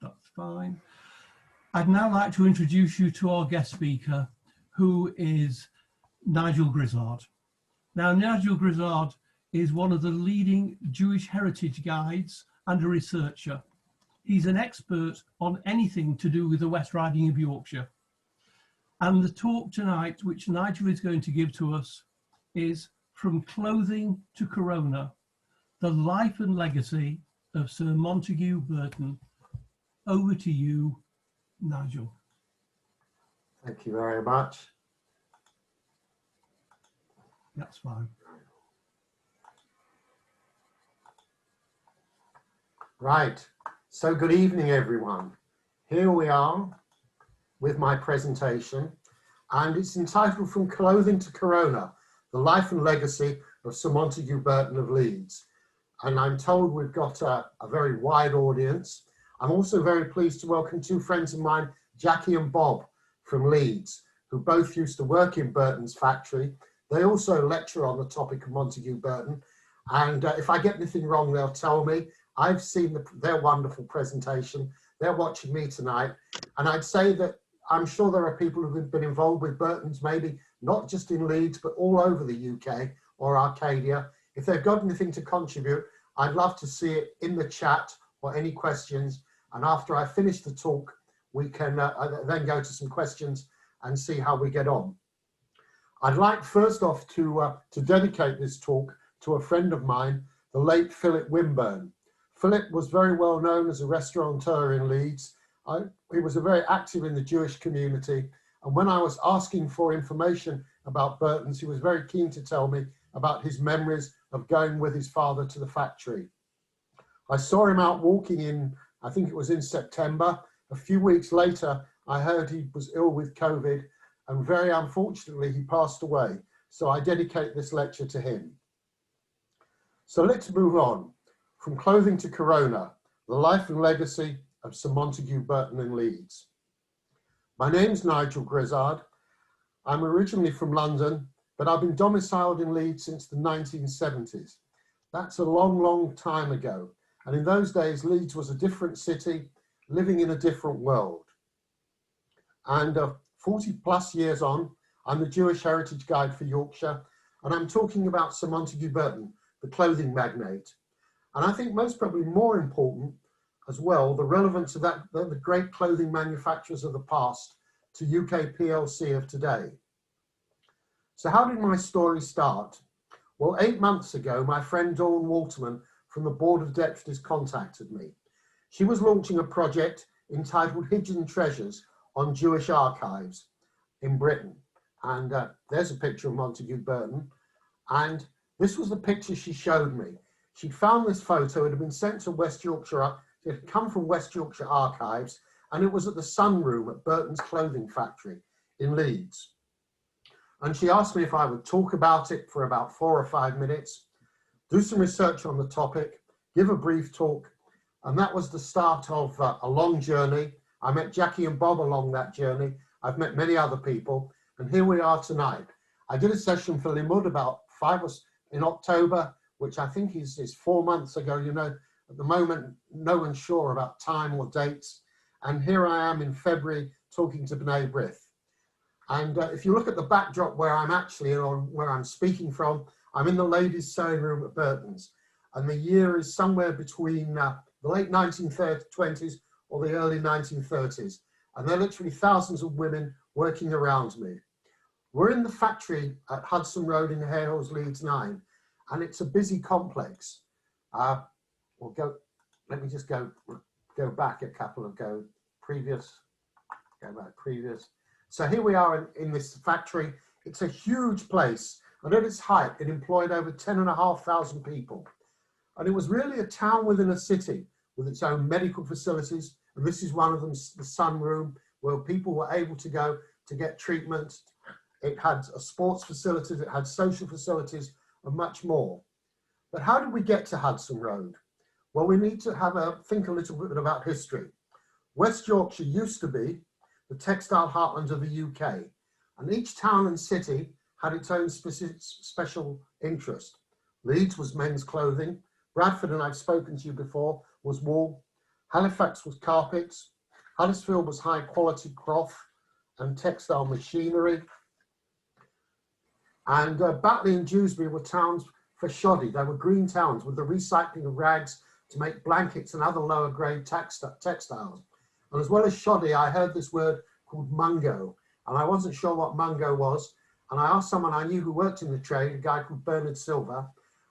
that's fine. I'd now like to introduce you to our guest speaker, who is Nigel Grizzard. Now, Nigel Grizzard is one of the leading Jewish heritage guides and a researcher. He's an expert on anything to do with the West Riding of Yorkshire. And the talk tonight, which Nigel is going to give to us, is From Clothing to Corona, the life and legacy of Sir Montague Burton. Over to you, Nigel. Thank you very much. That's fine. Right, so good evening everyone. Here we are with my presentation, and it's entitled From Clothing to Corona, the life and legacy of Sir Montague Burton of Leeds. And I'm told we've got a very wide audience. I'm also very pleased to welcome two friends of mine, Jackie and Bob from Leeds, who both used to work in Burton's factory. They also lecture on the topic of Montague Burton. And if I get anything wrong, they'll tell me. I've seen their wonderful presentation. They're watching me tonight. And I'd say that I'm sure there are people who've been involved with Burton's, maybe not just in Leeds, but all over the UK or Arcadia. If they've got anything to contribute, I'd love to see it in the chat or any questions. And after I finish the talk, we can then go to some questions and see how we get on. I'd like first off to dedicate this talk to a friend of mine, the late Philip Wimburn. Philip was very well known as a restaurateur in Leeds. He was very active in the Jewish community. And when I was asking for information about Burton's, he was very keen to tell me about his memories of going with his father to the factory. I saw him out walking in, I think it was in September. A few weeks later, I heard he was ill with COVID, and very unfortunately, he passed away. So I dedicate this lecture to him. So let's move on. From Clothing to Corona, the life and legacy of Sir Montague Burton in Leeds. My name's Nigel Grizzard. I'm originally from London, but I've been domiciled in Leeds since the 1970s. That's a long, long time ago. And in those days, Leeds was a different city, living in a different world. And 40 plus years on, I'm the Jewish Heritage Guide for Yorkshire, and I'm talking about Sir Montague Burton, the clothing magnate. And I think most probably more important as well, the relevance of the great clothing manufacturers of the past to UK PLC of today. So how did my story start? Well, 8 months ago, my friend Dawn Waterman from the Board of Deputies contacted me. She was launching a project entitled Hidden Treasures on Jewish Archives in Britain. And there's a picture of Montague Burton. And this was the picture she showed me. She found this photo, it had been sent to West Yorkshire, it had come from West Yorkshire Archives, and it was at the Sunroom at Burton's clothing factory in Leeds. And she asked me if I would talk about it for about 4 or 5 minutes, do some research on the topic, give a brief talk, and that was the start of a long journey. I met Jackie and Bob along that journey. I've met many other people, and here we are tonight. I did a session for Limud about in October, which I think is 4 months ago. You know, at the moment, no one's sure about time or dates. And here I am in February talking to B'nai B'rith. And if you look at the backdrop where I'm actually, or where I'm speaking from, I'm in the ladies' sewing room at Burton's. And the year is somewhere between the late 1920s or the early 1930s. And there are literally thousands of women working around me. We're in the factory at Hudson Road in Harehills, Leeds 9. And it's a busy complex. Let me just go back a couple of previous. So here we are in this factory. It's a huge place. And at its height, it employed over 10,500 people. And it was really a town within a city with its own medical facilities. And this is one of them, the Sunroom, where people were able to go to get treatment. It had a sports facilities, it had social facilities, and much more. But how did we get to Hudson Road? Well, we need to think a little bit about history. West Yorkshire used to be the textile heartland of the UK, and each town and city had its own special interest. Leeds was men's clothing. Bradford, and I've spoken to you before, was wool. Halifax was carpets. Huddersfield was high quality cloth and textile machinery. And Batley and Dewsbury were towns for shoddy. They were green towns with the recycling of rags to make blankets and other lower grade textiles. And as well as shoddy, I heard this word called mungo, and I wasn't sure what mungo was. And I asked someone I knew who worked in the trade, a guy called Bernard Silver,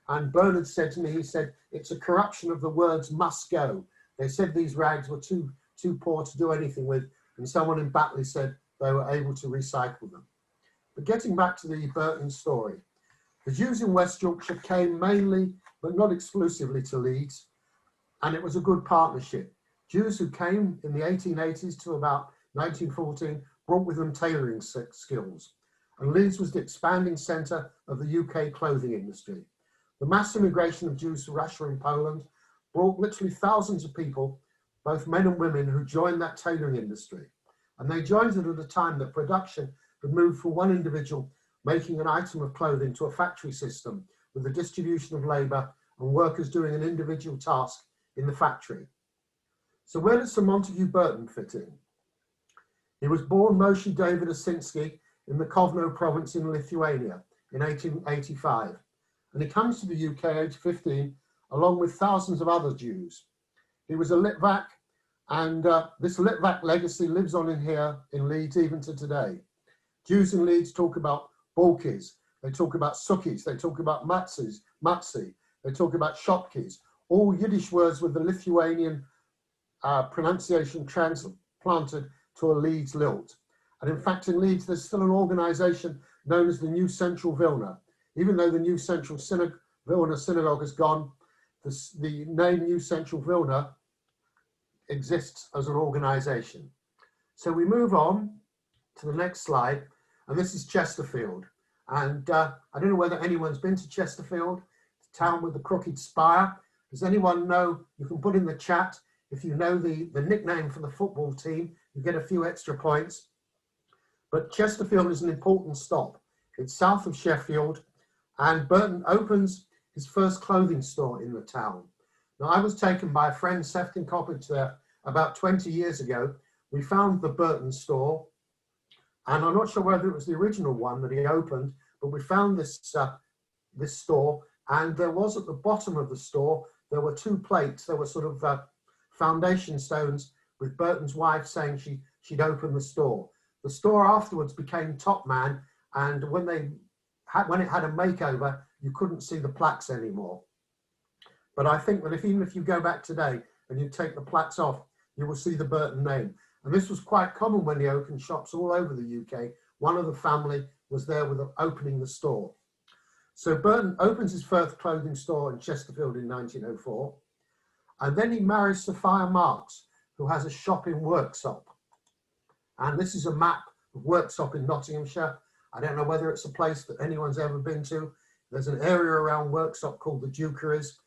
and Bernard said to me, he said, it's a corruption of the words must go. They said these rags were too poor to do anything with, and someone in Batley said they were able to recycle them. But getting back to the Burton story, the Jews in West Yorkshire came mainly, but not exclusively, to Leeds, and it was a good partnership. Jews who came in the 1880s to about 1914 brought with them tailoring skills, and Leeds was the expanding centre of the UK clothing industry. The mass immigration of Jews to Russia and Poland brought literally thousands of people, both men and women, who joined that tailoring industry. And they joined it at a time that production had moved from one individual making an item of clothing to a factory system with the distribution of labour and workers doing an individual task in the factory. So where does Sir Montague Burton fit in? He was born Moshe David Osinski in the Kovno province in Lithuania in 1885. And he comes to the UK age 15, along with thousands of other Jews. He was a Litvak, and this Litvak legacy lives on in here in Leeds even to today. Jews in Leeds talk about bulkis, they talk about sukkis, they talk about matzi, they talk about shopkis, all Yiddish words with the Lithuanian pronunciation transplanted to a Leeds lilt. And in fact, in Leeds, there's still an organisation known as the New Central Vilna. Even though the New Central Vilna Synagogue is gone, the name New Central Vilna exists as an organisation. So we move on to the next slide, and this is Chesterfield. And I don't know whether anyone's been to Chesterfield, the town with the crooked spire. Does anyone know? You can put in the chat if you know the nickname for the football team, you get a few extra points. But Chesterfield is an important stop. It's south of Sheffield, and Burton opens his first clothing store in the town. Now, I was taken by a friend, Sefton Coppage, there about 20 years ago. We found the Burton store, and I'm not sure whether it was the original one that he opened, but we found this store, and there was at the bottom of the store, there were two plates. There were sort of foundation stones with Burton's wife saying she'd opened the store. The store afterwards became Top Man, and when it had a makeover, you couldn't see the plaques anymore. But I think that even if you go back today and you take the plaques off, you will see the Burton name. And this was quite common when he opened shops all over the UK. One of the family was there with opening the store. So Burton opens his first clothing store in Chesterfield in 1904. And then he marries Sophia Marks, who has a shop in Worksop. And this is a map of Worksop in Nottinghamshire. I don't know whether it's a place that anyone's ever been to. There's an area around Worksop called the Dukeries.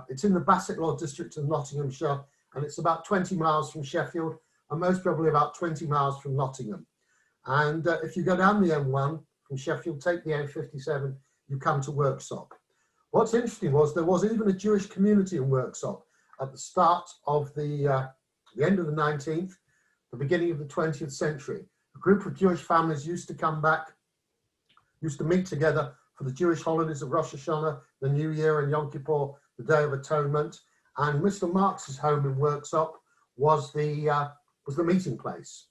It's in the Bassetlaw district of Nottinghamshire, and it's about 20 miles from Sheffield, and most probably about 20 miles from Nottingham. And if you go down the M1 from Sheffield, take the A57, you come to Worksop. What's interesting was there was even a Jewish community in Worksop at the start of the end of the 19th, the beginning of the 20th century. A group of Jewish families used to come back, used to meet together for the Jewish holidays of Rosh Hashanah, the New Year, and Yom Kippur, the Day of Atonement. And Mr. Marks's home in Worksop was the meeting place.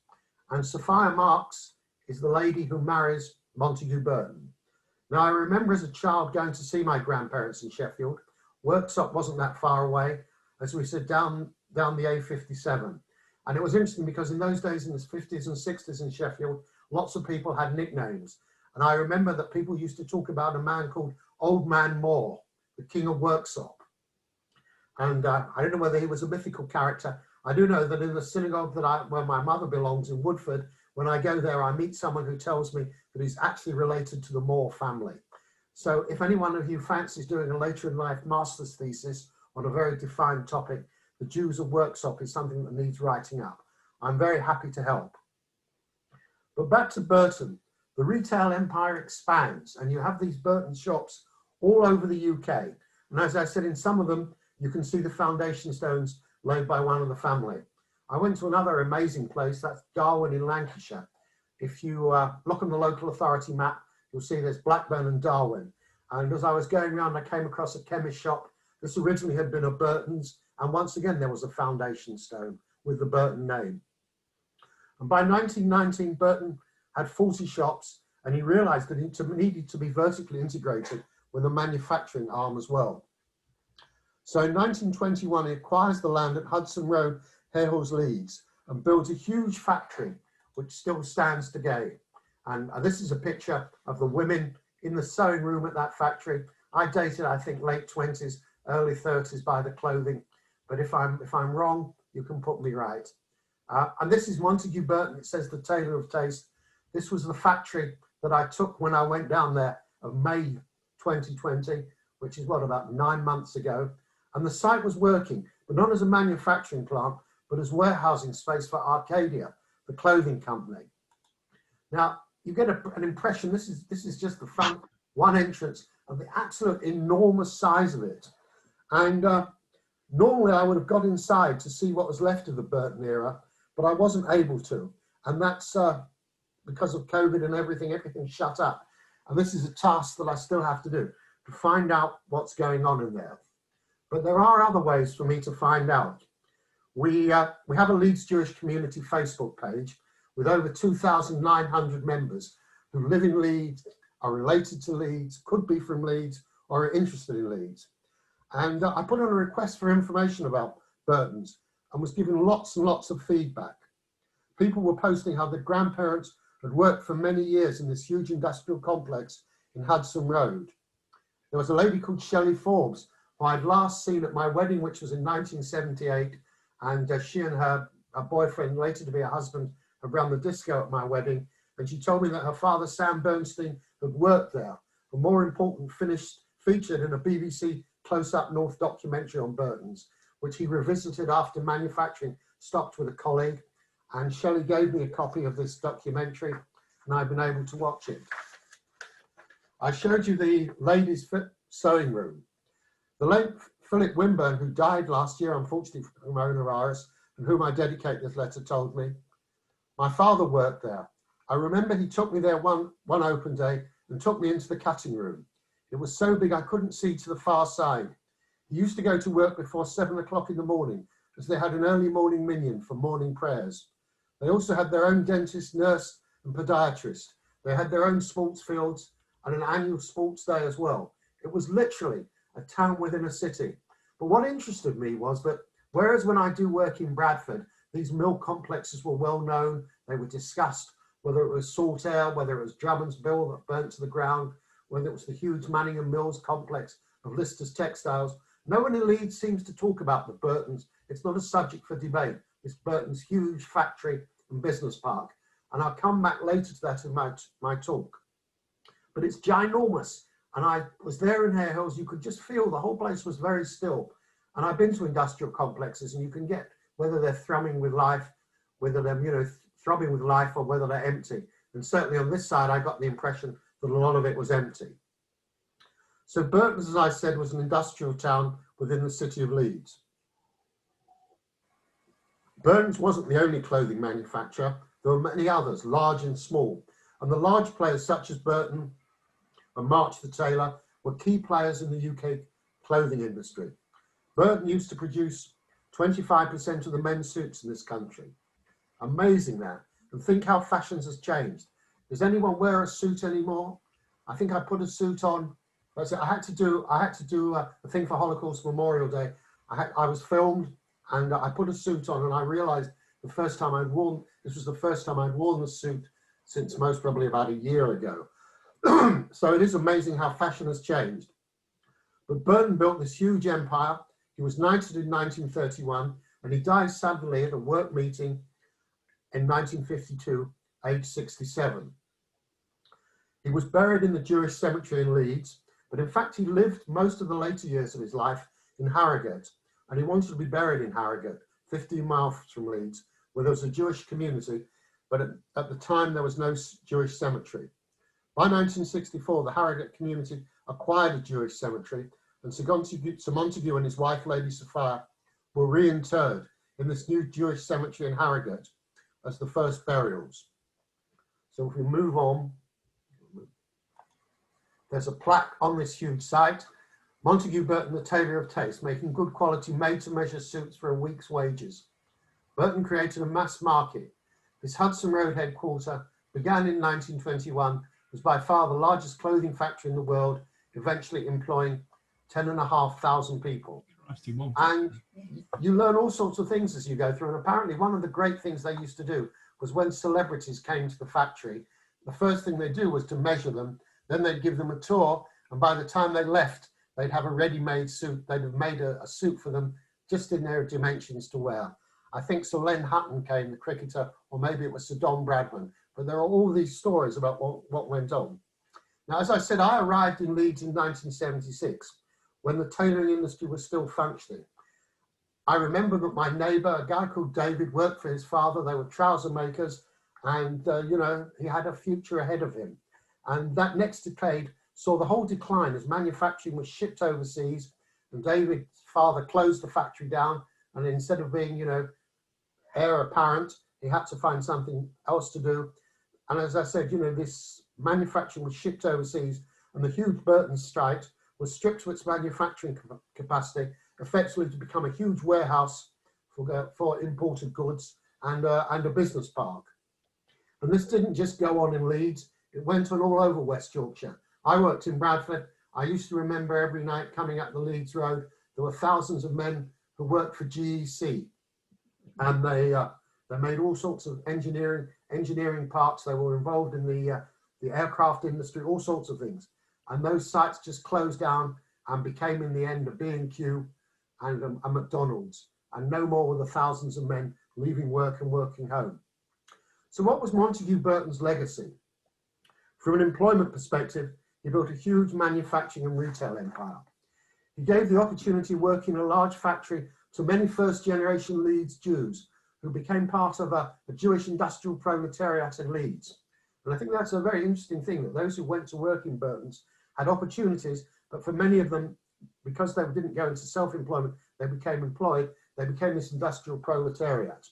And Sophia Marks is the lady who marries Montague Burton. Now, I remember as a child going to see my grandparents in Sheffield. Worksop wasn't that far away, as we said, down the A57. And it was interesting because in those days, in the 50s and 60s in Sheffield, lots of people had nicknames. And I remember that people used to talk about a man called Old Man Moore, the King of Worksop. And I don't know whether he was a mythical character. I do know that in the synagogue where my mother belongs in Woodford, when I go there, I meet someone who tells me that he's actually related to the Moore family. So if any one of you fancies doing a later in life master's thesis on a very defined topic, the Jews of Worksop is something that needs writing up. I'm very happy to help. But back to Burton, the retail empire expands, and you have these Burton shops all over the UK. And as I said, in some of them, you can see the foundation stones laid by one of the family. I went to another amazing place, that's Darwen in Lancashire. If you look on the local authority map, you'll see there's Blackburn and Darwen. And as I was going around, I came across a chemist shop. This originally had been a Burton's, and once again, there was a foundation stone with the Burton name. And by 1919, Burton had 40 shops, and he realized that he needed to be vertically integrated with a manufacturing arm as well. So in 1921, he acquires the land at Hudson Road, Hare Hills, Leeds, and builds a huge factory, which still stands today. And this is a picture of the women in the sewing room at that factory. I dated, I think, late 20s, early 30s by the clothing. But if I'm wrong, you can put me right. And this is Montague Burton. It says the tailor of taste. This was the factory that I took when I went down there of May 2020, which is what, about 9 months ago. And the site was working, but not as a manufacturing plant, but as warehousing space for Arcadia, the clothing company. Now, you get an impression, this is just the front, one entrance, of the absolute enormous size of it. And normally I would have got inside to see what was left of the Burton era, but I wasn't able to. And that's because of COVID and everything shut up. And this is a task that I still have to do, to find out what's going on in there. But there are other ways for me to find out. We have a Leeds Jewish Community Facebook page with over 2,900 members who live in Leeds, are related to Leeds, could be from Leeds, or are interested in Leeds. And I put on a request for information about Burton's and was given lots and lots of feedback. People were posting how their grandparents had worked for many years in this huge industrial complex in Hudson Road. There was a lady called Shelley Forbes, who I'd last seen at my wedding, which was in 1978, and she and her boyfriend, later to be a husband, had run the disco at my wedding, and she told me that her father, Sam Bernstein, had worked there, and more important, featured in a BBC Close Up North documentary on Burton's, which he revisited after manufacturing stopped with a colleague, and Shelley gave me a copy of this documentary, and I've been able to watch it. I showed you the ladies' sewing room. The late Philip Wimburn, who died last year, unfortunately from coronavirus, and whom I dedicate this letter, told me, my father worked there. I remember he took me there one open day and took me into the cutting room. It was so big I couldn't see to the far side. He used to go to work before 7 o'clock in the morning, as they had an early morning minion for morning prayers. They also had their own dentist, nurse, and podiatrist. They had their own sports fields and an annual sports day as well. It was literally a town within a city. But what interested me was that whereas when I do work in Bradford, these mill complexes were well known, they were discussed, whether it was Saltaire, whether it was Drummond's Mill that burnt to the ground, whether it was the huge Manningham Mills complex of Lister's Textiles. No one in Leeds seems to talk about the Burtons. It's not a subject for debate. It's Burton's huge factory and business park. And I'll come back later to that in my talk. But it's ginormous. And I was there in Hare Hills. You could just feel the whole place was very still. And I've been to industrial complexes, and you can get whether they're thrumming with life, whether they're throbbing with life, or whether they're empty. And certainly on this side, I got the impression that a lot of it was empty. So Burton's, as I said, was an industrial town within the city of Leeds. Burton's wasn't the only clothing manufacturer. There were many others, large and small. And the large players such as Burton and March the Tailor were key players in the UK clothing industry. Burton used to produce 25% of the men's suits in this country. Amazing that. And think how fashions has changed. Does anyone wear a suit anymore? I think I put a suit on. I had to do a thing for Holocaust Memorial Day. I was filmed and I put a suit on, and I realized this was the first time I'd worn the suit since most probably about a year ago. So it is amazing how fashion has changed. But Burton built this huge empire. He was knighted in 1931, and he died suddenly at a work meeting in 1952, aged 67. He was buried in the Jewish cemetery in Leeds, but in fact he lived most of the later years of his life in Harrogate, and he wanted to be buried in Harrogate, 15 miles from Leeds, where there was a Jewish community, but at the time there was no Jewish cemetery. By 1964, the Harrogate community acquired a Jewish cemetery, and Sir Montague and his wife, Lady Sophia, were reinterred in this new Jewish cemetery in Harrogate as the first burials. So if we move on, there's a plaque on this huge site. Montague Burton, the tailor of taste, making good quality made-to-measure suits for a week's wages. Burton created a mass market. His Hudson Road headquarter began in 1921, was by far the largest clothing factory in the world, eventually employing 10,500 people. And you learn all sorts of things as you go through. And apparently one of the great things they used to do was when celebrities came to the factory, the first thing they do was to measure them. Then they'd give them a tour. And by the time they left, they'd have a ready-made suit. They'd have made a suit for them just in their dimensions to wear. I think Sir Len Hutton came, the cricketer, or maybe it was Sir Don Bradman. But there are all these stories about what went on. Now, as I said, I arrived in Leeds in 1976 when the tailoring industry was still functioning. I remember that my neighbour, a guy called David, worked for his father. They were trouser makers, and you know, he had a future ahead of him. And that next decade saw the whole decline as manufacturing was shipped overseas, and David's father closed the factory down. And instead of being, you know, heir apparent, he had to find something else to do. And as I said, you know, this manufacturing was shipped overseas, and the huge Burton strike was stripped of its manufacturing capacity, effectively to become a huge warehouse for imported goods and a business park. And this didn't just go on in Leeds, it went on all over West Yorkshire. I worked in Bradford. I used to remember every night coming up the Leeds Road, there were thousands of men who worked for GEC. And they made all sorts of engineering parts. They were involved in the aircraft industry, all sorts of things. And those sites just closed down and became in the end a B&Q and a McDonald's. And no more were the thousands of men leaving work and working home. So what was Montague Burton's legacy? From an employment perspective, he built a huge manufacturing and retail empire. He gave the opportunity of working in a large factory to many first-generation Leeds Jews who became part of a Jewish industrial proletariat in Leeds. And I think that's a very interesting thing, that those who went to work in Burton's had opportunities, but for many of them, because they didn't go into self-employment, they became employed, they became this industrial proletariat.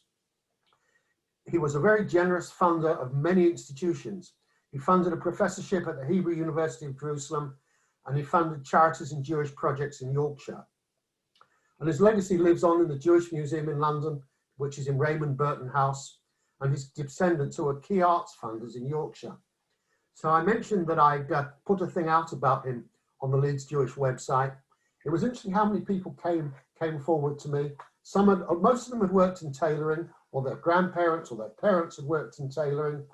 He was a very generous funder of many institutions. He funded a professorship at the Hebrew University of Jerusalem, and he funded charities and Jewish projects in Yorkshire. And his legacy lives on in the Jewish Museum in London, which is in Raymond Burton House, and his descendants who are key arts funders in Yorkshire. So I mentioned that I'd put a thing out about him on the Leeds Jewish website. It was interesting how many people came forward to me. Most of them had worked in tailoring, or their grandparents or their parents had worked in tailoring.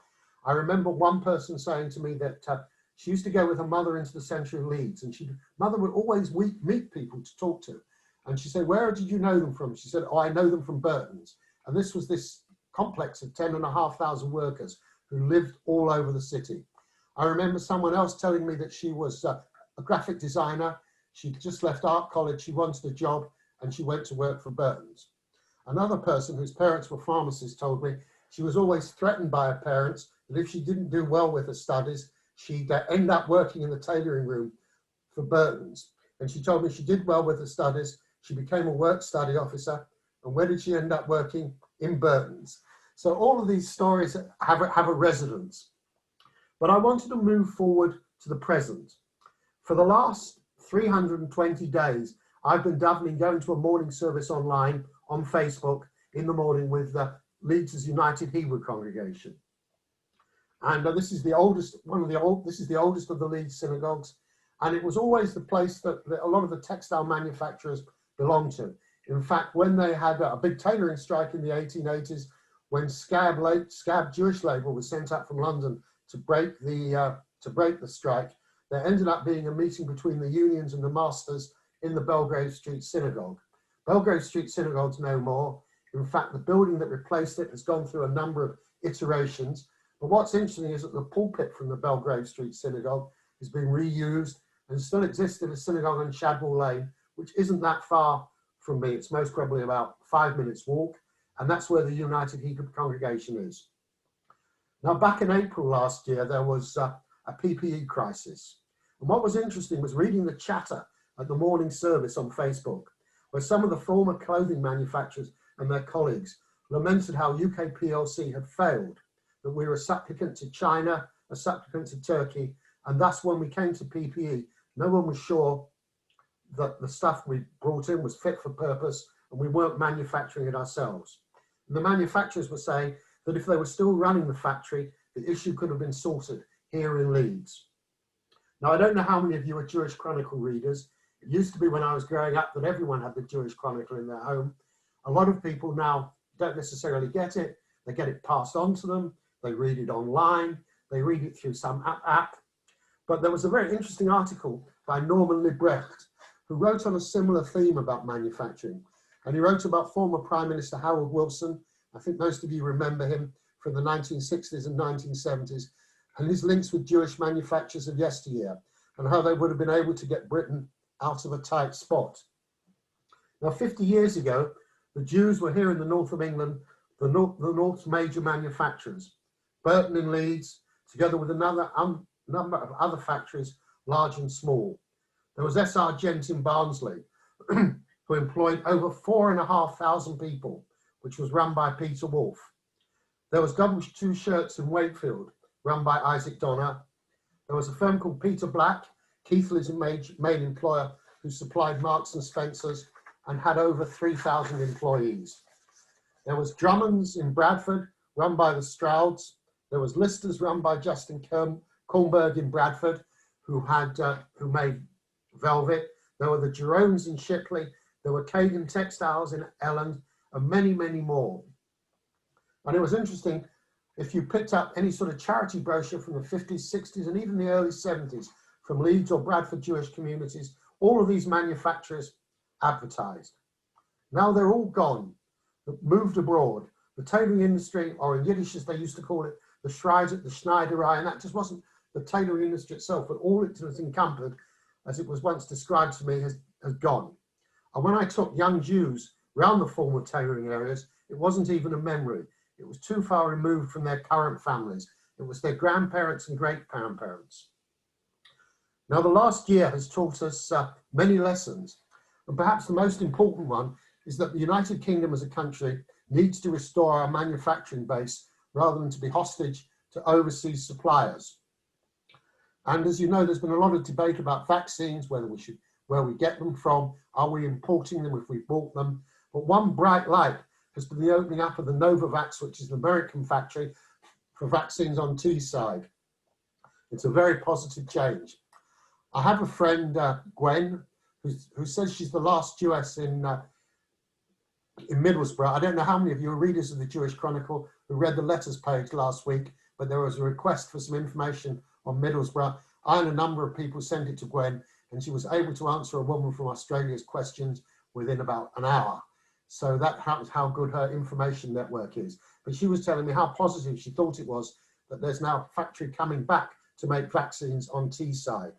I remember one person saying to me that she used to go with her mother into the centre of Leeds, and mother would always meet people to talk to. And she said, "Where did you know them from?" She said, "Oh, I know them from Burton's." And this was this complex of 10,500 workers who lived all over the city. I remember someone else telling me that she was a graphic designer. She'd just left art college, she wanted a job, and she went to work for Burton's. Another person whose parents were pharmacists told me she was always threatened by her parents that if she didn't do well with her studies, she'd end up working in the tailoring room for Burton's. And she told me she did well with her studies. She became a work study officer. And where did she end up working? In Burton's. So all of these stories have a resonance. But I wanted to move forward to the present. For the last 320 days, I've been dabbling going to a morning service online on Facebook in the morning with Leeds' United Hebrew congregation. And this is the oldest, this is the oldest of the Leeds synagogues. And it was always the place that a lot of the textile manufacturers belonged to. In fact, when they had a big tailoring strike in the 1880s, when Scab Jewish label was sent up from London to break the strike, there ended up being a meeting between the unions and the masters in the Belgrave Street Synagogue. Belgrave Street Synagogue's no more. In fact, the building that replaced it has gone through a number of iterations. But what's interesting is that the pulpit from the Belgrave Street Synagogue has been reused and still exists in a synagogue on Shadwell Lane, which isn't that far from me. It's most probably about 5 minutes walk, and that's where the United Hebrew congregation is. Now, back in April last year, there was a PPE crisis. And what was interesting was reading the chatter at the morning service on Facebook, where some of the former clothing manufacturers and their colleagues lamented how UK PLC had failed, that we were a supplicant to China, a supplicant to Turkey, and thus when we came to PPE, no one was sure that the stuff we brought in was fit for purpose and we weren't manufacturing it ourselves. And the manufacturers were saying that if they were still running the factory, the issue could have been sorted here in Leeds. Now, I don't know how many of you are Jewish Chronicle readers. It used to be when I was growing up that everyone had the Jewish Chronicle in their home. A lot of people now don't necessarily get it. They get it passed on to them. They read it online. They read it through some app. But there was a very interesting article by Norman Liebrecht, who wrote on a similar theme about manufacturing. And he wrote about former Prime Minister Harold Wilson. I think most of you remember him from the 1960s and 1970s, and his links with Jewish manufacturers of yesteryear, and how they would have been able to get Britain out of a tight spot. Now, 50 years ago, the Jews were here in the north of England, the North's major manufacturers. Burton in Leeds, together with another number of other factories, large and small. There was S.R. Gent in Barnsley, who employed over 4,500 people, which was run by Peter Wolf. There was Two Shirts in Wakefield, run by Isaac Donner. There was a firm called Peter Black, Keithley's main employer, who supplied Marks and Spencer's and had over 3,000 employees. There was Drummond's in Bradford, run by the Strouds. There was Lister's, run by Justin Kornberg in Bradford, who made velvet. There were the Jeromes in Shipley. There were Kagan Textiles in Elland, and many, many more. And it was interesting, if you picked up any sort of charity brochure from the 50s, 60s, and even the early 70s, from Leeds or Bradford Jewish communities, all of these manufacturers advertised. Now they're all gone, moved abroad. The tailoring industry, or in Yiddish as they used to call it, the Schneiderei, and that just wasn't the tailoring industry itself, but all it was encompassed, as it was once described to me, has gone. And when I took young Jews around the former tailoring areas, it wasn't even a memory. It was too far removed from their current families. It was their grandparents and great-grandparents. Now, the last year has taught us many lessons, and perhaps the most important one is that the United Kingdom as a country needs to restore our manufacturing base rather than to be hostage to overseas suppliers. And as you know, there's been a lot of debate about vaccines, where we get them from, are we importing them if we bought them? But one bright light has been the opening up of the Novavax, which is an American factory for vaccines on Teesside. It's a very positive change. I have a friend, Gwen, who says she's the last Jewess in Middlesbrough. I don't know how many of you are readers of the Jewish Chronicle who read the letters page last week, but there was a request for some information on Middlesbrough. I and a number of people sent it to Gwen, and she was able to answer a woman from Australia's questions within about an hour. So that shows how good her information network is. But she was telling me how positive she thought it was that there's now a factory coming back to make vaccines on Teesside.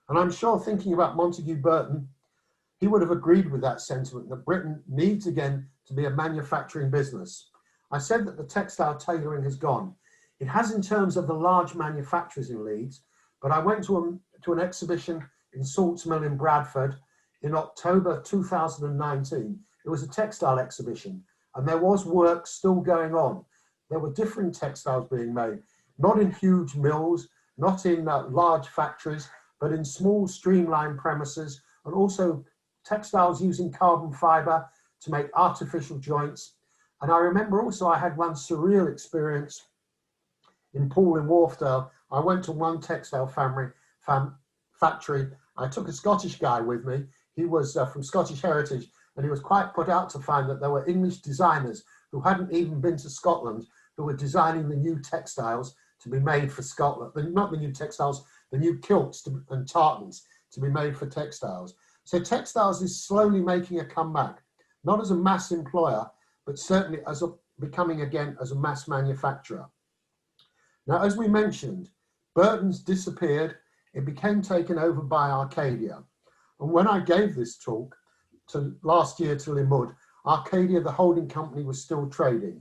And I'm sure, thinking about Montague Burton, he would have agreed with that sentiment, that Britain needs again to be a manufacturing business. I said that the textile tailoring has gone. It has in terms of the large manufacturers in Leeds, but I went to an exhibition in Salts Mill in Bradford in October 2019. It was a textile exhibition, and there was work still going on. There were different textiles being made, not in huge mills, not in large factories, but in small streamlined premises, and also textiles using carbon fiber to make artificial joints. And I remember also I had one surreal experience in Poole in Wharfdale. I went to one textile factory. I took a Scottish guy with me. He was from Scottish heritage, and he was quite put out to find that there were English designers who hadn't even been to Scotland who were designing the new textiles to be made for Scotland. Not the new textiles, the new kilts and tartans to be made for textiles. So textiles is slowly making a comeback, not as a mass employer, but certainly as becoming again as a mass manufacturer. Now, as we mentioned, Burton's disappeared. It became taken over by Arcadia. And when I gave this talk last year to Limud, Arcadia, the holding company, was still trading.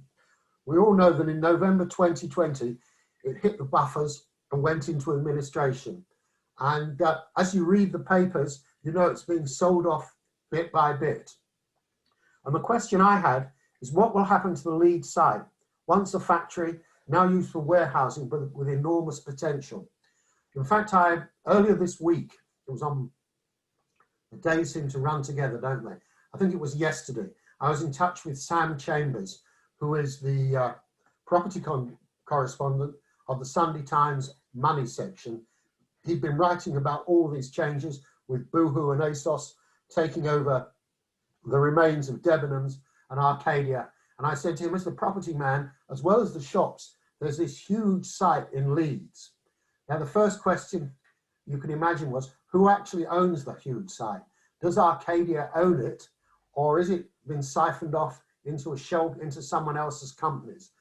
We all know that in November 2020, it hit the buffers and went into administration. And as you read the papers, you know it's being sold off bit by bit. And the question I had is, what will happen to the Leeds site once a factory now used for warehousing but with enormous potential? In fact, earlier this week, it was on, the days seem to run together, don't they? I think it was yesterday. I was in touch with Sam Chambers, who is the property correspondent of the Sunday Times Money section. He'd been writing about all these changes with Boohoo and ASOS taking over the remains of Debenhams and Arcadia. And I said to him, as the property man, as well as the shops, there's this huge site in Leeds. Now, the first question you can imagine was, who actually owns the huge site? Does Arcadia own it, or is it been siphoned off into a shell, into someone else's companies?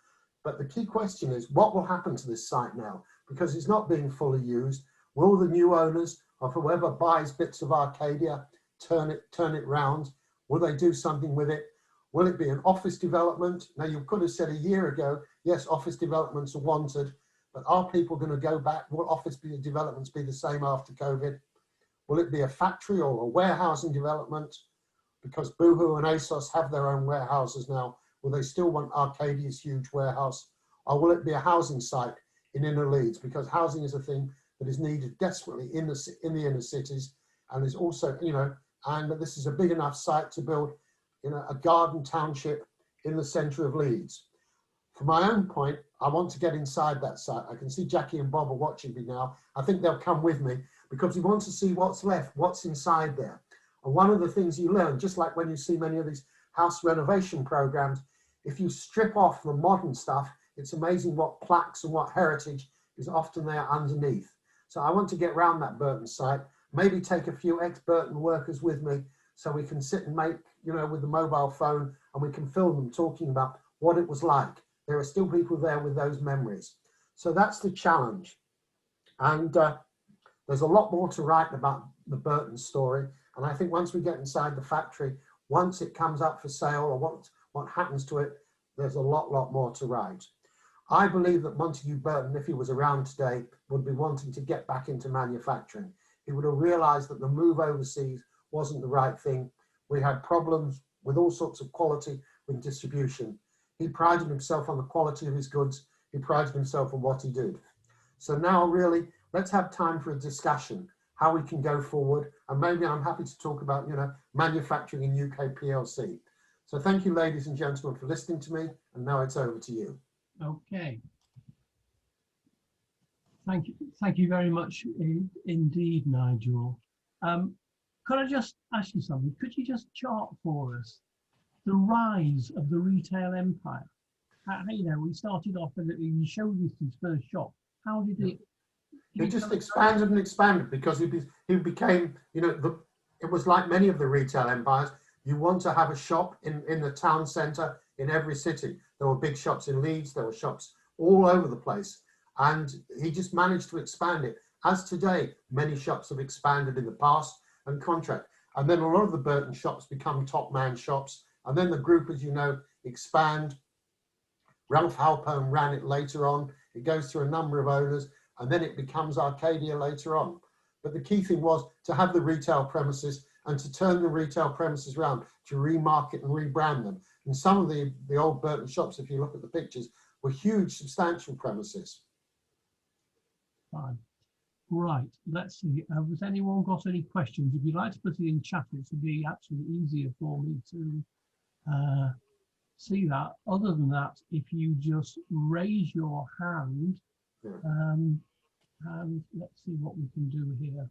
But the key question is, what will happen to this site now? Because it's not being fully used. Will the new owners of whoever buys bits of Arcadia turn it round? Will they do something with it? Will it be an office development? Now, you could have said a year ago, yes, office developments are wanted, but are people going to go back? Will office developments be the same after COVID? Will it be a factory or a warehousing development? Because Boohoo and ASOS have their own warehouses now. Will they still want Arcadia's huge warehouse? Or will it be a housing site in inner Leeds? Because housing is a thing that is needed desperately in the inner cities, and is also, you know, and this is a big enough site to build, you know, a garden township in the centre of Leeds. From my own point, I want to get inside that site. I can see Jackie and Bob are watching me now. I think they'll come with me because we want to see what's left, what's inside there. And one of the things you learn, just like when you see many of these house renovation programs, if you strip off the modern stuff, it's amazing what plaques and what heritage is often there underneath. So I want to get around that Burton site, maybe take a few ex-Burton workers with me so we can sit and make, you know, with the mobile phone, and we can film them talking about what it was like. There are still people there with those memories. So that's the challenge. And there's a lot more to write about the Burton story. And I think once we get inside the factory, once it comes up for sale, or what happens to it, there's a lot more to write. I believe that Montague Burton, if he was around today, would be wanting to get back into manufacturing. He would have realized that the move overseas wasn't the right thing. We had problems with all sorts of quality with distribution. He prided himself on the quality of his goods. He prided himself on what he did. So now really, let's have time for a discussion, how we can go forward. And maybe I'm happy to talk about, you know, manufacturing in UK PLC. So thank you, ladies and gentlemen, for listening to me. And now it's over to you. Okay. Thank you very much indeed, Nigel. Could I just ask you something? Could you just chart for us the rise of the retail empire? How, you know, we started off and you showed us his first shop. How did it? It just expanded and expanded because he became, you know, it was like many of the retail empires. You want to have a shop in the town centre in every city. There were big shops in Leeds, there were shops all over the place. And he just managed to expand it. As today, many shops have expanded in the past and contract. And then a lot of the Burton shops become top man shops. And then the group, as you know, expand. Ralph Halpern ran it later on. It goes through a number of owners, and then it becomes Arcadia later on. But the key thing was to have the retail premises and to turn the retail premises around, to remarket and rebrand them. And some of the old Burton shops, if you look at the pictures, were huge, substantial premises. Fine. Right, let's see. Has anyone got any questions? If you'd like to put it in chat, it would be actually easier for me to see that. Other than that, if you just raise your hand, and let's see what we can do here.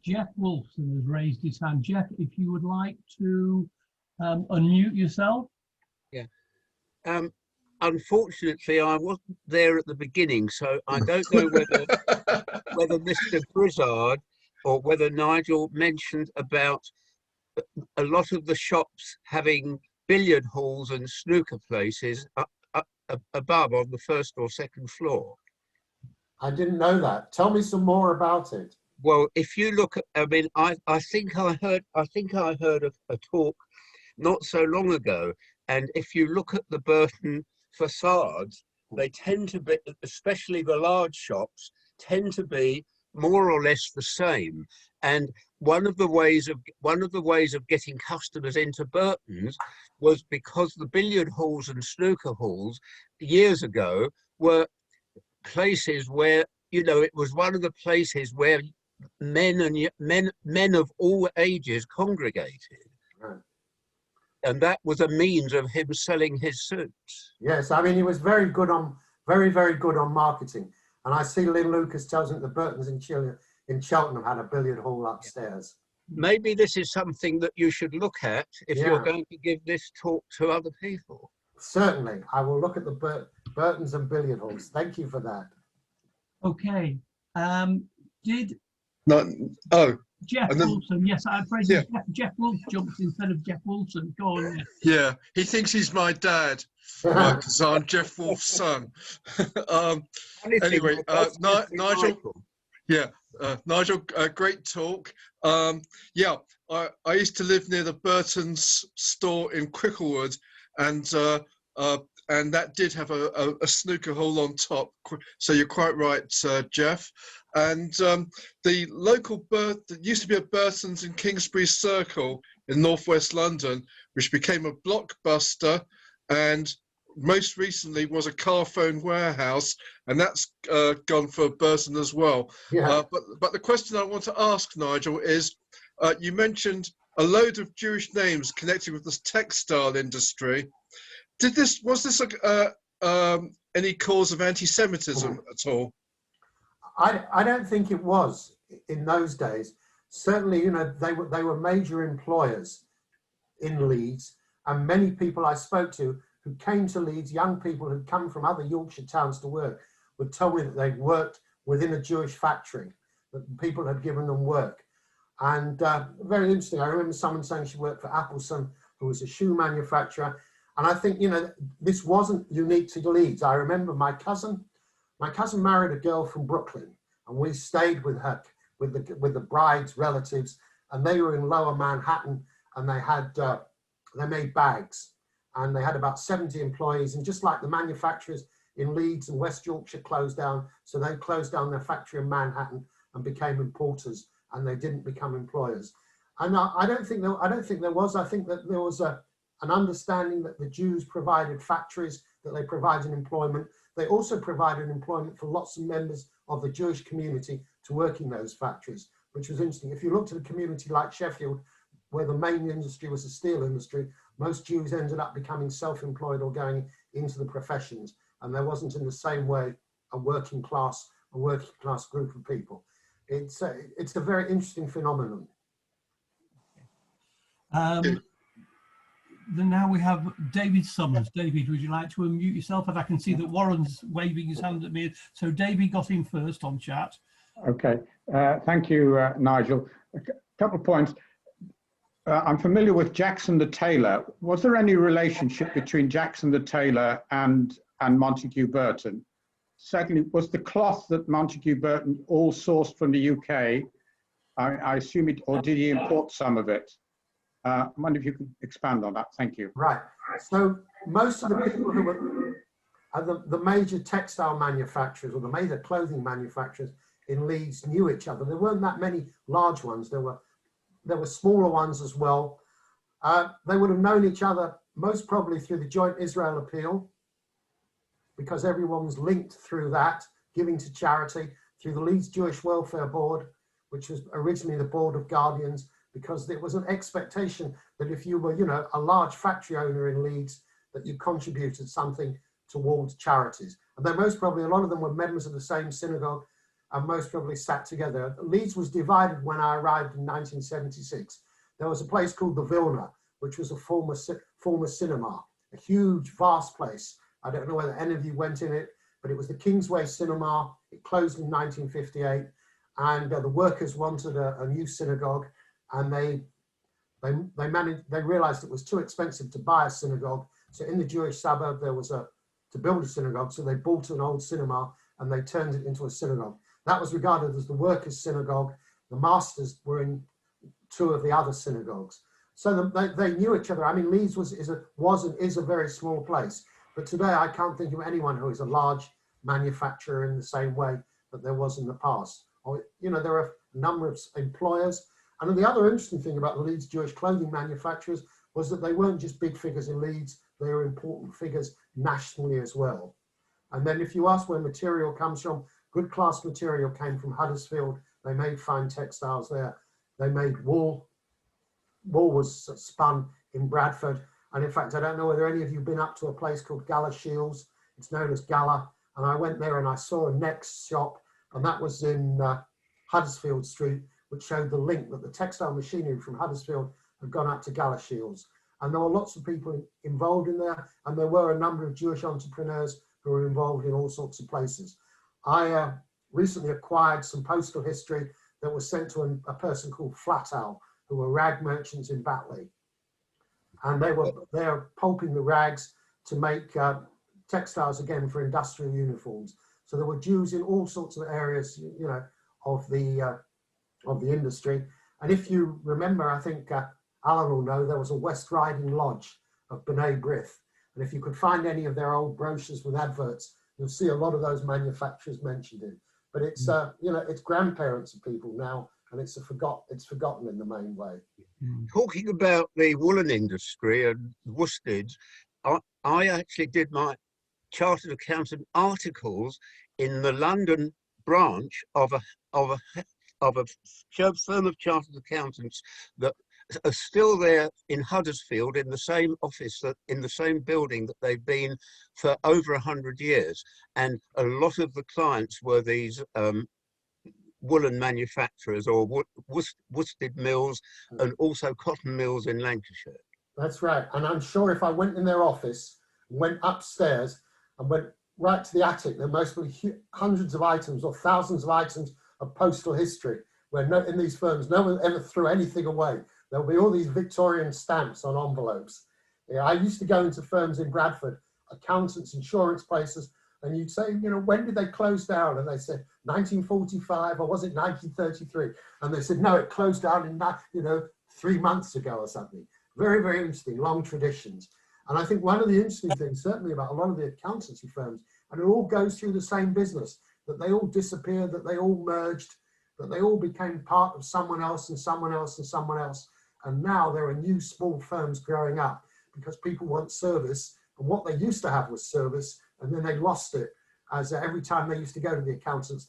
Jeff Wolfson has raised his hand. Jeff, if you would like to unmute yourself. Yeah. Unfortunately, I wasn't there at the beginning, so I don't know whether Mr. Grizzard or whether Nigel mentioned about a lot of the shops having billiard halls and snooker places above on the first or second floor. I didn't know that. Tell me some more about it. Well, if you look at, I mean, I think I heard a talk not so long ago, and if you look at the Burton facades, they tend to be, especially the large shops, tend to be more or less the same. And one of the ways of getting customers into Burton's was because the billiard halls and snooker halls years ago were places where, you know, it was one of the places where men of all ages congregated. Right. And that was a means of him selling his suits. Yes, I mean, he was very good on, very good on marketing. And I see Lynn Lucas tells me that the Burtons in Cheltenham had a billiard hall upstairs. Maybe this is something that you should look at if you're going to give this talk to other people. Certainly, I will look at the Burtons and billiard halls. Thank you for that. Okay. Did Jeff and then, Wilson? Yes, I'm afraid yeah. Jeff Wolf jumped instead of Jeff Wilson. Go on. Yes. Yeah, he thinks he's my dad, because I'm Jeff Wolf's son. Anyway, Nigel. Yeah, Nigel, great talk. Yeah, I used to live near the Burton's store in Cricklewood, and that did have a snooker hall on top. So you're quite right, Jeff. And the local there used to be a Burton's in Kingsbury Circle in northwest London, which became a blockbuster, and most recently was a car phone warehouse, and that's gone for Burton as well. Yeah. But the question I want to ask, Nigel, is you mentioned a load of Jewish names connected with the textile industry. Was this any cause of anti-Semitism at all? I don't think it was in those days. Certainly, you know, they were major employers in Leeds, and many people I spoke to who came to Leeds, young people who'd come from other Yorkshire towns to work, would tell me that they'd worked within a Jewish factory, that people had given them work. And very interesting, I remember someone saying she worked for Appleson, who was a shoe manufacturer. And I think, you know, this wasn't unique to Leeds. I remember my cousin married a girl from Brooklyn, and we stayed with her, with the bride's relatives, and they were in Lower Manhattan, and they had, they made bags, and they had about 70 employees. And just like the manufacturers in Leeds and West Yorkshire closed down, so they closed down their factory in Manhattan and became importers, and they didn't become employers. And I don't think there was. I think that there was an understanding that the Jews provided factories, that they provided employment. They also provided employment for lots of members of the Jewish community to work in those factories, which was interesting. If you looked at a community like Sheffield, where the main industry was the steel industry, most Jews ended up becoming self-employed or going into the professions. And there wasn't in the same way a working class group of people. It's a very interesting phenomenon. Then now we have David Summers. David, would you like to unmute yourself? And I can see that Warren's waving his hand at me. So David got in first on chat. Okay, thank you, Nigel. A couple of points. I'm familiar with Jackson the tailor. Was there any relationship between Jackson the tailor and Montague Burton? Secondly, was the cloth that Montague Burton all sourced from the UK? I assume it, or did he import some of it? I wonder if you could expand on that. Thank you. Right. So most of the people who were the major textile manufacturers or the major clothing manufacturers in Leeds knew each other. There weren't that many large ones. There were smaller ones as well. They would have known each other most probably through the Joint Israel Appeal, because everyone was linked through that, giving to charity, through the Leeds Jewish Welfare Board, which was originally the Board of Guardians, because there was an expectation that if you were, you know, a large factory owner in Leeds, that you contributed something towards charities. And then most probably, a lot of them were members of the same synagogue, and most probably sat together. Leeds was divided when I arrived in 1976. There was a place called the Vilna, which was a former cinema, a huge, vast place. I don't know whether any of you went in it, but it was the Kingsway Cinema. It closed in 1958, and the workers wanted a new synagogue, and they realized it was too expensive to buy a synagogue. So in the Jewish suburb, there was to build a synagogue. So they bought an old cinema and they turned it into a synagogue. That was regarded as the workers' synagogue. The masters were in two of the other synagogues. So they knew each other. I mean, Leeds is a very small place. But today I can't think of anyone who is a large manufacturer in the same way that there was in the past. or, you know, there are a number of employers. And the other interesting thing about the Leeds Jewish clothing manufacturers was that they weren't just big figures in Leeds, they were important figures nationally as well. And then if you ask where material comes from, good class material came from Huddersfield. They made fine textiles there. They made wool. Wool was spun in Bradford. And in fact, I don't know whether any of you have been up to a place called Gala Shields. It's known as Gala. And I went there and I saw a Next shop, and that was in Huddersfield Street, which showed the link that the textile machinery from Huddersfield had gone up to Gala Shields. And there were lots of people involved in there, and there were a number of Jewish entrepreneurs who were involved in all sorts of places. I recently acquired some postal history that was sent to a person called Flat Owl, who were rag merchants in Batley. And they're pulping the rags to make textiles again for industrial uniforms. So there were Jews in all sorts of areas, you know, of the industry. And if you remember, I think Alan will know, there was a West Riding Lodge of B'nai B'rith. And if you could find any of their old brochures with adverts, you'll see a lot of those manufacturers mentioned in. But it's, you know, it's grandparents of people now, and it's forgotten in the main way. Talking about the woolen industry and worsted, I actually did my chartered accountant articles in the London branch of a firm of chartered accountants that are still there in Huddersfield, in the same office, in the same building that they've been for over 100 years. And a lot of the clients were these woolen manufacturers or worsted mills, and also cotton mills in Lancashire. That's right. And I'm sure if I went in their office, went upstairs and went right to the attic, there must be hundreds of items or thousands of items of postal history, where in these firms, no one ever threw anything away. There'll be all these Victorian stamps on envelopes. Yeah, I used to go into firms in Bradford, accountants, insurance places, and you'd say, you know, when did they close down? And they said 1945, or was it 1933? And they said, no, it closed down in, you know, 3 months ago or something. Very, very interesting, long traditions. And I think one of the interesting things, certainly about a lot of the accountancy firms, and it all goes through the same business, that they all disappeared, that they all merged, that they all became part of someone else and someone else and someone else. And now there are new small firms growing up because people want service. And what they used to have was service, and then they lost it as every time they used to go to the accountants.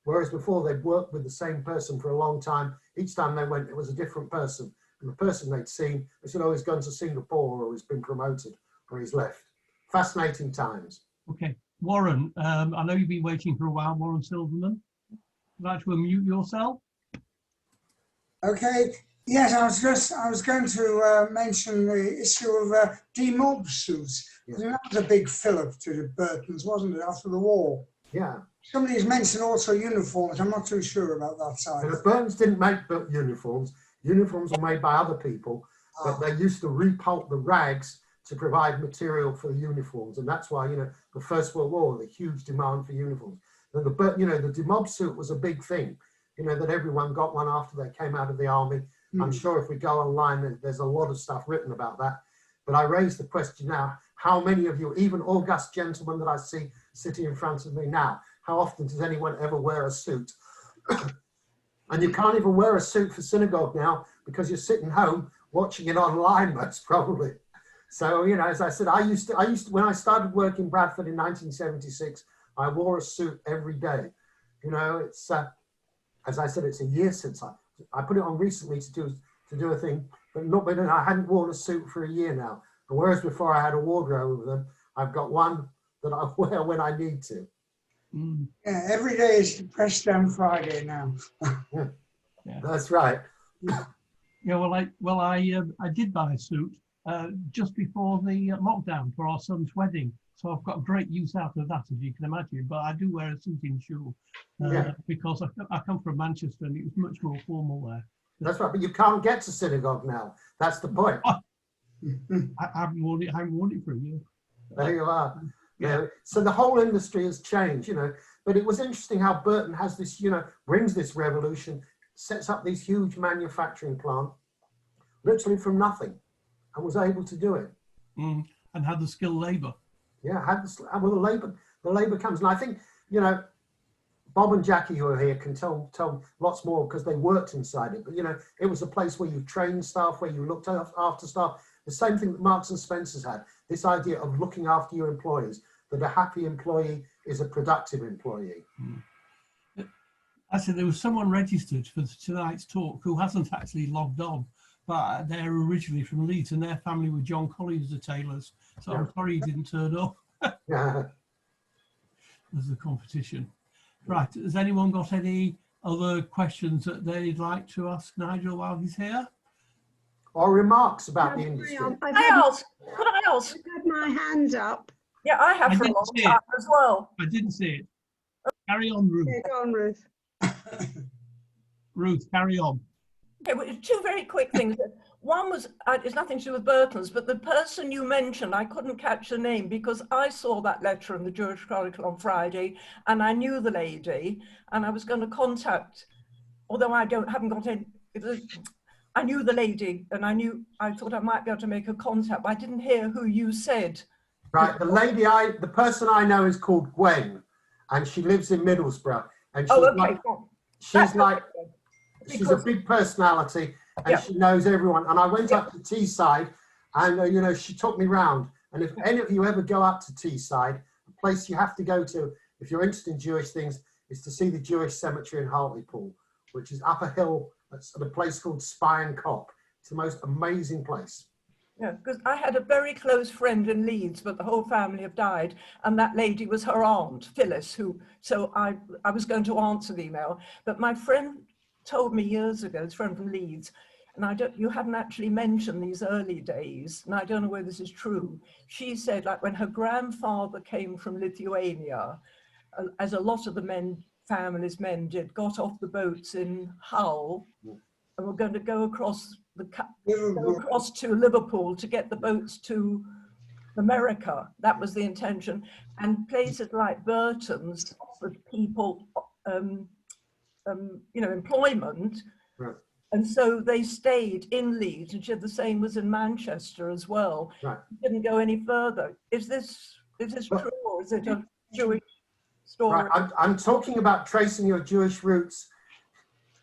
Whereas before they'd worked with the same person for a long time. Each time they went, it was a different person. And the person they'd seen, they said, oh, he's gone to Singapore, or he's been promoted, or he's left. Fascinating times. Okay. Warren, I know you've been waiting for a while, Warren Silverman. Would you like to unmute yourself? Okay. Yes, I was going to mention the issue of demob suits. Yeah. That was a big fill-up to the Burtons, wasn't it, after the war? Yeah. Somebody's mentioned also uniforms. I'm not too sure about that side. So the Burtons didn't make uniforms. Uniforms were made by other people, but they used to repulp the rags to provide material for the uniforms. And that's why, you know, the First World War, the huge demand for uniforms. And you know, the demob suit was a big thing, you know, that everyone got one after they came out of the army. I'm sure if we go online, there's a lot of stuff written about that. But I raise the question now, how many of you, even august gentlemen that I see sitting in front of me now, how often does anyone ever wear a suit? And you can't even wear a suit for synagogue now because you're sitting home watching it online, most probably. So, you know, as I said, I used to, when I started working in Bradford in 1976, I wore a suit every day. You know, it's, as I said, it's a year since I put it on recently to do a thing, but I hadn't worn a suit for a year now. And whereas before I had a wardrobe of them, I've got one that I wear when I need to. Yeah, every day is Press Down Friday now. Yeah. That's right. Yeah, well, I did buy a suit just before the lockdown for our son's wedding. So I've got great use out of that, as you can imagine. But I do wear a suit in shul because I come from Manchester and it was much more formal there. That's right, but you can't get to synagogue now. That's the point. I haven't worn it for a year. There you are. Yeah. So the whole industry has changed, you know. But it was interesting how Burton has this, you know, brings this revolution, sets up these huge manufacturing plant, literally from nothing, and was able to do it. And had the skilled labour. Yeah, the labor comes, and I think, you know, Bob and Jackie, who are here, can tell lots more because they worked inside it. But, you know, it was a place where you trained staff, where you looked after staff. The same thing that Marks and Spencer's had, this idea of looking after your employees, that a happy employee is a productive employee. I said there was someone registered for tonight's talk who hasn't actually logged on, but they're originally from Leeds and their family were John Collins, the tailors. So I'm sorry he didn't turn up. Yeah. There's the competition. Right, has anyone got any other questions that they'd like to ask Nigel while he's here? Or remarks about the industry? Could I ask? I've had my hand up. Yeah, I have for a long time as well. I didn't see it. Carry on, Ruth. Yeah, go on, Ruth. Ruth, carry on. Okay, well, two very quick things. One was, it's nothing to do with Burton's, but the person you mentioned, I couldn't catch the name because I saw that letter in the Jewish Chronicle on Friday and I knew the lady and I was going to contact, although I haven't got any, I knew the lady and I thought I might be able to make a contact, but I didn't hear who you said. Right, the person I know is called Gwen and she lives in Middlesbrough. And she's a big personality and she knows everyone. And I went up to Teesside and, you know, she took me round. And if any of you ever go up to Teesside, a place you have to go to if you're interested in Jewish things is to see the Jewish cemetery in Hartlepool, which is up a hill at a place called Spion Cop. It's the most amazing place. Yeah, because I had a very close friend in Leeds, but the whole family have died. And that lady was her aunt, Phyllis, so I was going to answer the email. But my friend told me years ago, his friend from Leeds, and you hadn't actually mentioned these early days, and I don't know whether this is true. She said, like when her grandfather came from Lithuania, as a lot of the men did, got off the boats in Hull, and were going to go across to Liverpool to get the boats to America. That was the intention. And places like Burton's offered people, you know, employment. Right. And so they stayed in Leeds, and she said the same was in Manchester as well. Right. Didn't go any further. Is this true, or is it a Jewish story? Right. I'm talking about tracing your Jewish roots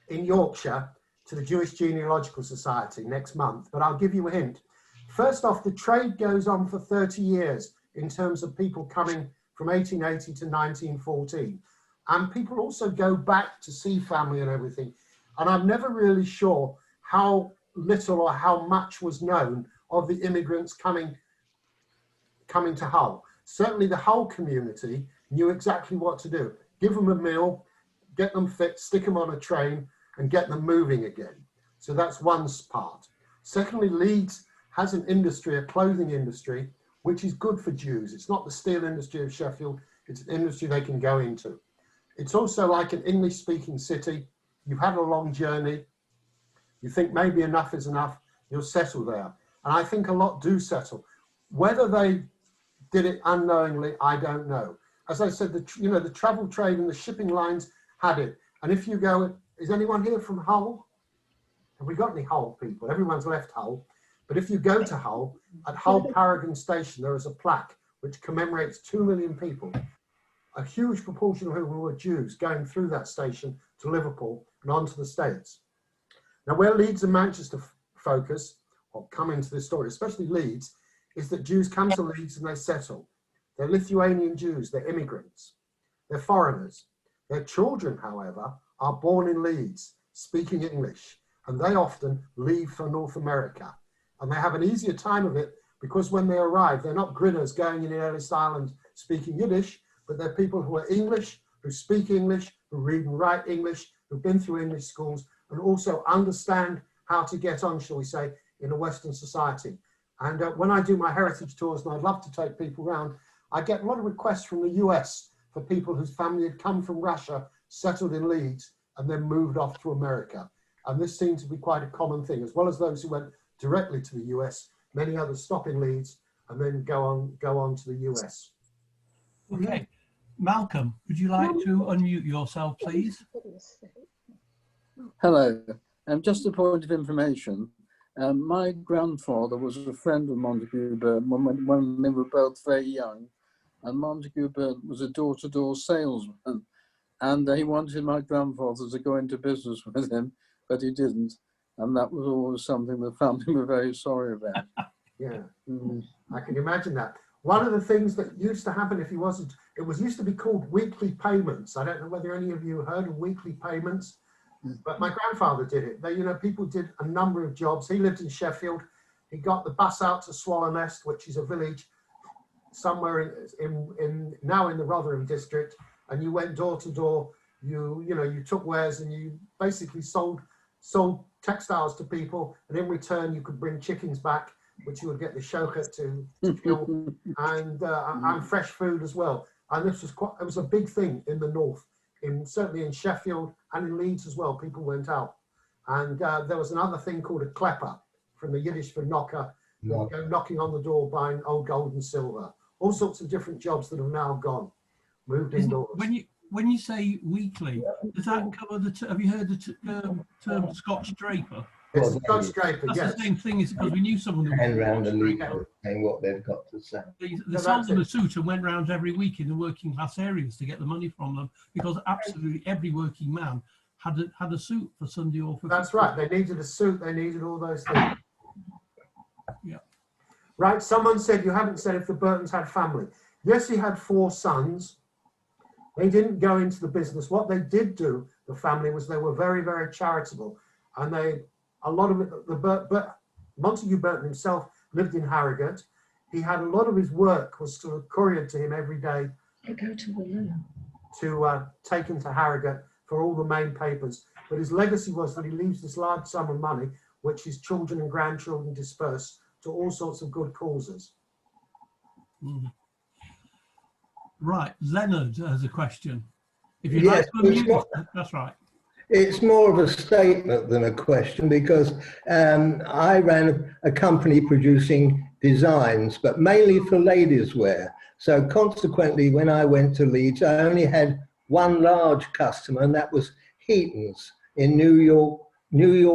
in Yorkshire to the Jewish Genealogical Society next month, but I'll give you a hint. First off, the trade goes on for 30 years in terms of people coming from 1880 to 1914. And people also go back to see family and everything. And I'm never really sure how little or how much was known of the immigrants coming to Hull. Certainly the Hull community knew exactly what to do. Give them a meal, get them fit, stick them on a train, and get them moving again. So that's one part. Secondly, Leeds has an industry, a clothing industry, which is good for Jews. It's not the steel industry of Sheffield. It's an industry they can go into. It's also like an English-speaking city. You've had a long journey. You think maybe enough is enough. You'll settle there. And I think a lot do settle. Whether they did it unknowingly, I don't know. As I said, the travel trade and the shipping lines had it. And if you go, is anyone here from Hull? Have we got any Hull people? Everyone's left Hull. But if you go to Hull, at Hull Paragon Station, there is a plaque which commemorates 2 million people. A huge proportion of whom were Jews going through that station to Liverpool and on to the States. Now, where Leeds and Manchester focus, or come into this story, especially Leeds, is that Jews come to Leeds and they settle. They're Lithuanian Jews, they're immigrants, they're foreigners. Their children, however, are born in Leeds, speaking English, and they often leave for North America. And they have an easier time of it because when they arrive, they're not grinners going in Ellis Island speaking Yiddish, but they're people who are English, who speak English, who read and write English, who've been through English schools, and also understand how to get on, shall we say, in a Western society. And when I do my heritage tours, and I'd love to take people around, I get a lot of requests from the US for people whose family had come from Russia, settled in Leeds, and then moved off to America. And this seems to be quite a common thing, as well as those who went directly to the US. Many others stop in Leeds and then go on to the US. Okay, Malcolm, would you like to unmute yourself, please? Hello, just a point of information. My grandfather was a friend of Montague Burton when they were both very young, and Montague Burton was a door-to-door salesman. and he wanted my grandfather to go into business with him, but he didn't. And that was always something the family were very sorry about. Yeah, I can imagine that. One of the things that used to happen if he wasn't, it was used to be called weekly payments. I don't know whether any of you heard of weekly payments, but my grandfather did it. They, you know, people did a number of jobs. He lived in Sheffield. He got the bus out to Swallow Nest, which is a village somewhere now in the Rotherham district, and you went door to door. You took wares and you basically sold textiles to people, and in return you could bring chickens back, which you would get the shoker to kill, and fresh food as well. And this was it was a big thing in the north, certainly in Sheffield and in Leeds as well. People went out, and there was another thing called a klepper, from the Yiddish for knocker. You would go knocking on the door buying old gold and silver. All sorts of different jobs that have now gone, moved indoors. When you say weekly, does that cover the? Have you heard the term Scotch draper? It's a Scotch draper, That's yes. the same thing, is because we knew someone who And round the was league saying what they've got to say. They sold them a suit and went round every week in the working class areas to get the money from them, because absolutely every working man had a suit for Sunday or for. That's right. They needed a suit. They needed all those things. Yeah. Right. Someone said, you haven't said if the Burtons had family. Yes, he had 4 sons. They didn't go into the business. What they did do, the family, was they were very, very charitable. And a lot of it, Montague Burton himself lived in Harrogate. He had a lot of his work was sort of couriered to him every day to take into Harrogate for all the main papers. But his legacy was that he leaves this large sum of money, which his children and grandchildren disperse to all sorts of good causes. Right, Leonard has a question. If you Yes, that's right. It's more of a statement than a question, because I ran a company producing designs, but mainly for ladies' wear. So consequently, when I went to Leeds, I only had one large customer, and that was Heaton's in New York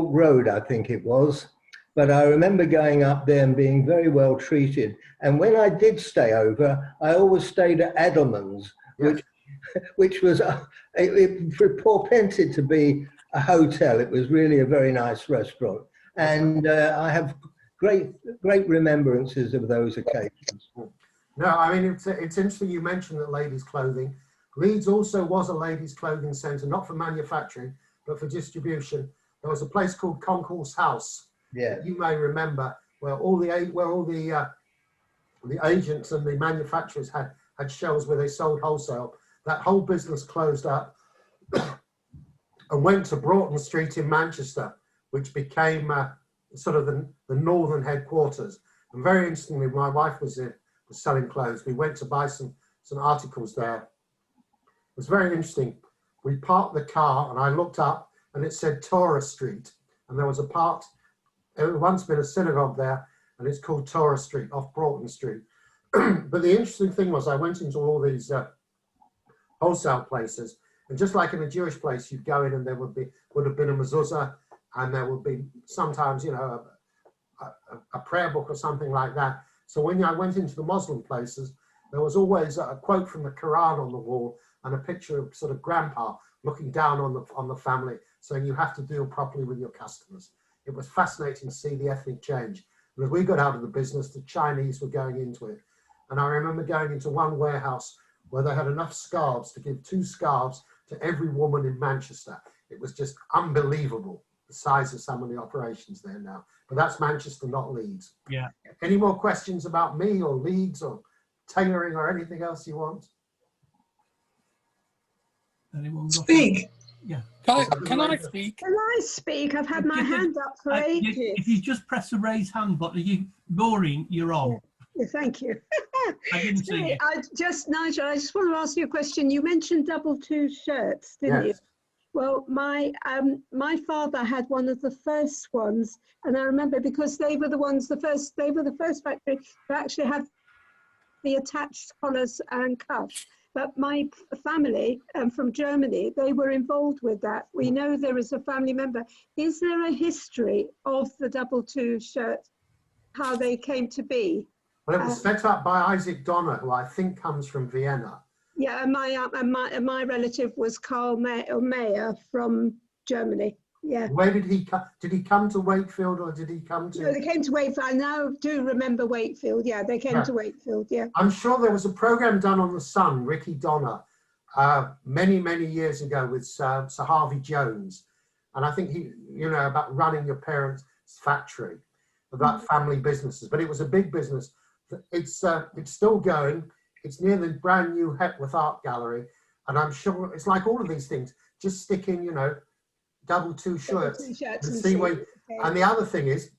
Road, I think it was. But I remember going up there and being very well treated. And when I did stay over, I always stayed at Edelman's, Yes. which was, it portended to be a hotel. It was really a very nice restaurant. And I have great remembrances of those occasions. No, I mean, it's interesting you mentioned that ladies' clothing. Leeds also was a ladies' clothing centre, not for manufacturing, but for distribution. There was a place called Concourse House. Yeah. You may remember, where all the agents and the manufacturers had shows where they sold wholesale. That whole business closed up and went to Broughton Street in Manchester, which became sort of the northern headquarters. And very interestingly, my wife was selling clothes. We went to buy some articles there. It was very interesting. We parked the car and I looked up and it said Torah Street. And there was there had once been a synagogue there, and it's called Torah Street off Broughton Street. But the interesting thing was I went into all these wholesale places, and just like in a Jewish place, you'd go in and there would have been a mezuzah, and there would be sometimes, you know, a prayer book or something like that. So when I went into the Muslim places, there was always a quote from the Quran on the wall and a picture of sort of grandpa looking down on the family, saying you have to deal properly with your customers. It was fascinating to see the ethnic change. And as we got out of the business, the Chinese were going into it. And I remember going into one warehouse where they had enough scarves to give 2 scarves to every woman in Manchester. It was just unbelievable, the size of some of the operations there now. But that's Manchester, not Leeds. Yeah. Any more questions about me or Leeds or tailoring or anything else you want? Anyone got Speak. Yeah. Can I speak? Can I speak? I've had my hand up for ages. If you just press the raise hand button, Maureen, you're on. Yeah, thank you. I didn't see you. Nigel, I just want to ask you a question. You mentioned double two shirts, didn't you? Well, my father had one of the first ones, and I remember because they were the first factory to actually have the attached collars and cuffs. But my family from Germany, they were involved with that. We know there is a family member. Is there a history of the double two shirts, how they came to be? Well, it was set up by Isaac Donner, who I think comes from Vienna. Yeah, and my relative was Karl Mayer from Germany. Yeah. Where did he come? Did he come to Wakefield, or did he come to? No, they came to Wakefield. I now do remember Wakefield. Yeah, they came to Wakefield. Yeah. I'm sure there was a program done on the Sun, Ricky Donner, many years ago with Sir Harvey Jones, and I think he, you know, about running your parents' factory, about family businesses. But it was a big business. It's still going. It's near the brand new Hepworth Art Gallery, and I'm sure it's like all of these things. Just stick in, you know, double two shirts and see where. Okay. And the other thing is,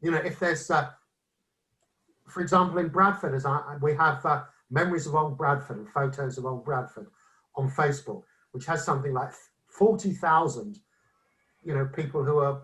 you know, if there's, for example, in Bradford, we have memories of old Bradford and photos of old Bradford on Facebook, which has something like 40,000, you know, people who are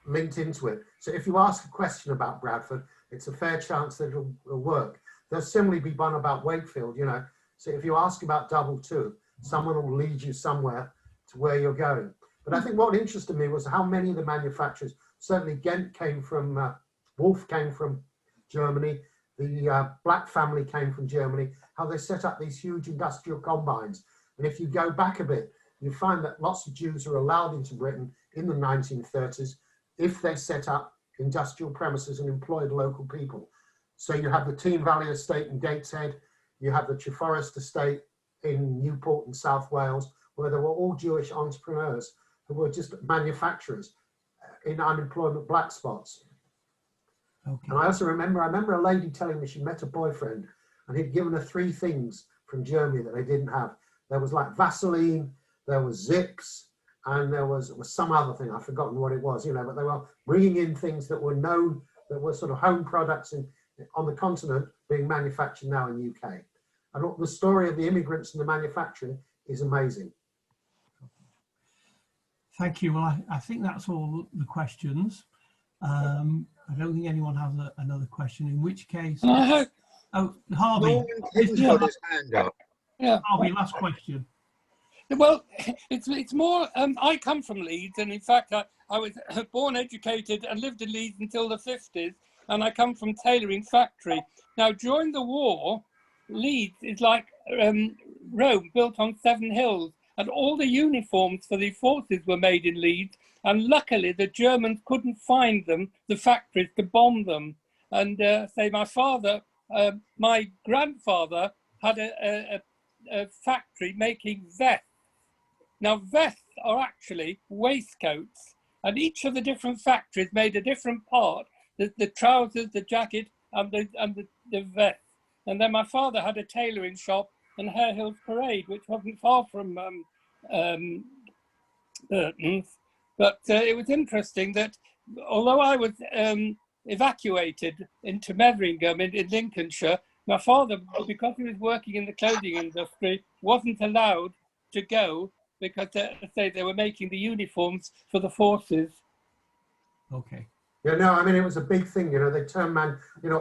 linked into it. So if you ask a question about Bradford, it's a fair chance that it'll work. There'll similarly be one about Wakefield, you know. So if you ask about double two, someone will lead you somewhere to where you're going. But I think what interested me was how many of the manufacturers, certainly Ghent came from, Wolf came from Germany, the Black family came from Germany, how they set up these huge industrial combines. And if you go back a bit, you find that lots of Jews were allowed into Britain in the 1930s if they set up industrial premises and employed local people. So you have the Team Valley estate in Gateshead, you have the Treforest estate in Newport in South Wales, where there were all Jewish entrepreneurs who were just manufacturers in unemployment black spots. Okay. And I also remember a lady telling me she met a boyfriend and he'd given her 3 things from Germany that they didn't have. There was like Vaseline, there was Zips, and there was some other thing, I've forgotten what it was, you know, but they were bringing in things that were known, that were sort of home products on the continent being manufactured now in the UK. And the story of the immigrants and the manufacturing is amazing. Thank you. Well, I think that's all the questions. I don't think anyone has another question, in which case... Oh, Harvey. He's got his hand up. Yeah. Harvey, last question. Well, it's more, I come from Leeds, and in fact, I was born, educated, and lived in Leeds until the 50s, and I come from tailoring factory. Now, during the war, Leeds is like Rome, built on 7 hills, and all the uniforms for the forces were made in Leeds, and luckily the Germans couldn't find them, the factories, to bomb them. And say my grandfather had a factory making vests. Now, vests are actually waistcoats, and each of the different factories made a different part, the trousers, the jacket, and the vest. And then my father had a tailoring shop in Hare Hills Parade, which wasn't far from Burton's. But it was interesting that although I was evacuated into Metheringham in Lincolnshire, my father, because he was working in the clothing industry, wasn't allowed to go because they were making the uniforms for the forces. Okay. Yeah, no, I mean, it was a big thing, you know, they turned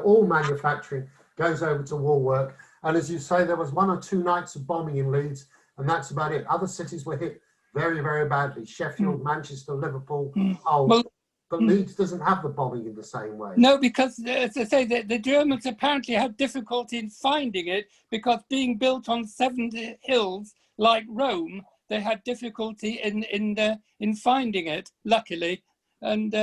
all manufacturing goes over to war work. And as you say, there was 1 or 2 nights of bombing in Leeds, and that's about it. Other cities were hit very, very badly. Sheffield, Manchester, Liverpool, Hull. Well, but Leeds doesn't have the bombing in the same way. No, because as I say, the Germans apparently had difficulty in finding it, because being built on 7 hills like Rome, they had difficulty in finding it, luckily. And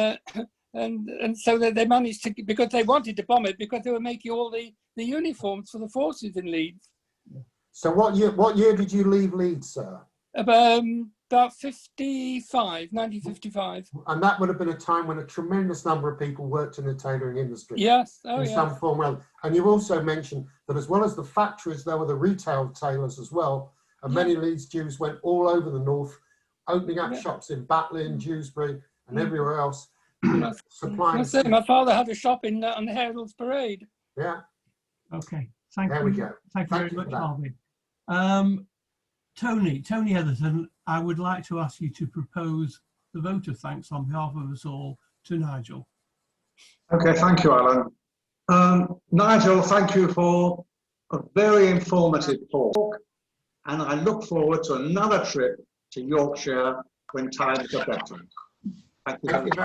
so they managed to, because they wanted to bomb it, because they were making all the uniforms for the forces in Leeds. So what year did you leave Leeds, sir? About 1955. And that would have been a time when a tremendous number of people worked in the tailoring industry. Yes, some form. Well, and you also mentioned that as well as the factories, there were the retail tailors as well. And many Leeds Jews went all over the north, opening up shops in Batley, Dewsbury, and everywhere else. Supplying. My father had a shop on the Hare Hills Parade. Yeah. Okay. Thank you. There we go. Thank you very much, Harvey. Tony Etherton, I would like to ask you to propose the vote of thanks on behalf of us all to Nigel. Okay, thank you, Alan. Nigel, thank you for a very informative talk, and I look forward to another trip to Yorkshire when times are better. Thank you very much.